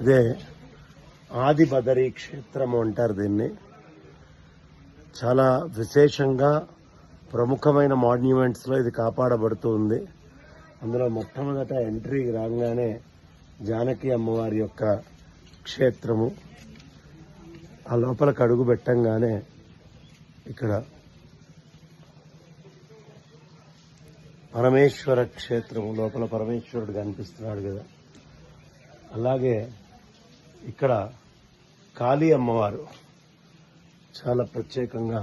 ఇదే ఆది బదరీ క్షేత్రము అంటారు దీన్ని. చాలా విశేషంగా ప్రముఖమైన మాన్యుమెంట్స్లో ఇది కాపాడబడుతూ ఉంది. అందులో మొట్టమొదట ఎంట్రీ రాగానే జానకి అమ్మవారి యొక్క క్షేత్రము, ఆ లోపలికి అడుగు పెట్టంగానే ఇక్కడ పరమేశ్వర క్షేత్రము, లోపల పరమేశ్వరుడు కనిపిస్తున్నాడు కదా. అలాగే ఇక్కడ కాళీ అమ్మవారు, చాలా ప్రత్యేకంగా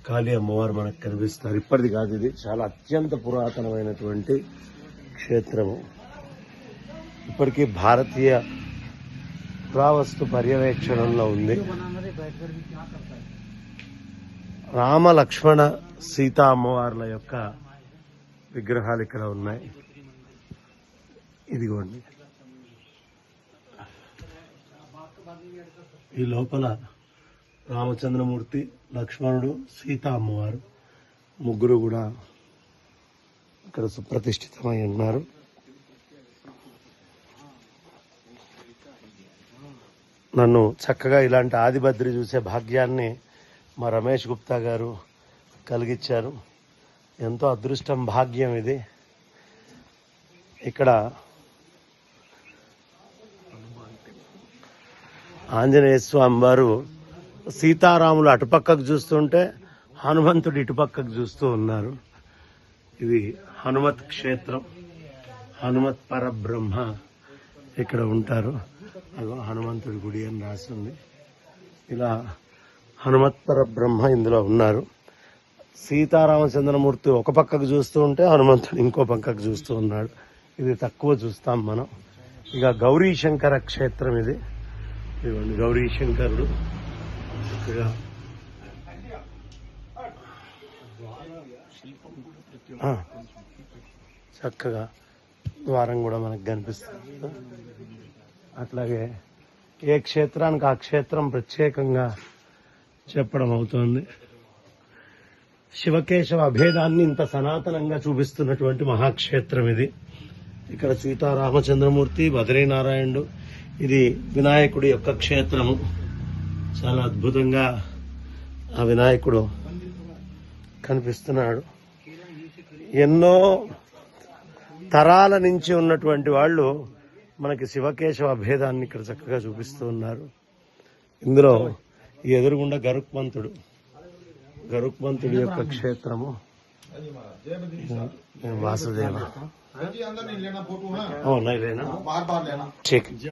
కాళీ అమ్మవారు మనకు కనిపిస్తారు. ఇప్పటిది కాదు, ఇది చాలా అత్యంత పురాతనమైనటువంటి క్షేత్రము. ఇప్పటికీ భారతీయ పురావస్తు పర్యవేక్షణలో ఉంది. రామ లక్ష్మణ సీతా అమ్మవార్ల యొక్క విగ్రహాలు ఇక్కడ ఉన్నాయి. ఇదిగోండి, ఈ లోపల రామచంద్రమూర్తి, లక్ష్మణుడు, సీతా అమ్మవారు ముగ్గురు కూడా ఇక్కడ సుప్రతిష్ఠితమై ఉన్నారు. నన్ను చక్కగా ఇలాంటి ఆదిబద్రి చూసే భాగ్యాన్ని మా రమేష్ గుప్తా గారు కలిగించారు. ఎంతో అదృష్టం, భాగ్యం ఇది. ఇక్కడ ఆంజనేయ స్వామి వారు సీతారాములు అటుపక్కకు చూస్తుంటే హనుమంతుడు ఇటుపక్కకు చూస్తూ ఉన్నారు. ఇది హనుమత్ క్షేత్రం. హనుమత్ పరబ్రహ్మ ఇక్కడ ఉంటారు. అదో హనుమంతుడి గుడి అని రాసింది. ఇలా హనుమత్ పరబ్రహ్మ ఇందులో ఉన్నారు. సీతారామచంద్రమూర్తి ఒక పక్కకు చూస్తూ ఉంటే హనుమంతుడు ఇంకో పక్కకు చూస్తూ ఉన్నాడు. ఇది తక్కువ చూస్తాం మనం. ఇక గౌరీశంకర క్షేత్రం ఇది. ఇదిగోండి గౌరీశంకరుడు. చక్కగా ద్వారం కూడా మనకు కనిపిస్తుంది. అట్లాగే ఏ క్షేత్రానికి ఆ క్షేత్రం ప్రత్యేకంగా చెప్పడం అవుతోంది. శివకేశవ అభేదాన్ని ఇంత సనాతనంగా చూపిస్తున్నటువంటి మహాక్షేత్రం ఇది. ఇక్కడ సీతారామచంద్రమూర్తి, బద్రీనారాయణుడు, ఇది వినాయకుడి యొక్క క్షేత్రము. చాలా అద్భుతంగా ఆ వినాయకుడు కనిపిస్తున్నాడు. ఎన్నో తరాల నుంచి ఉన్నటువంటి వాళ్ళు మనకి శివకేశవ అభేదాన్ని ఇక్కడ చక్కగా చూపిస్తూ ఉన్నారు. ఇందులో ఈ ఎదురుగుండా గరుక్మంతుడి యొక్క క్షేత్రము. వాసుదేవ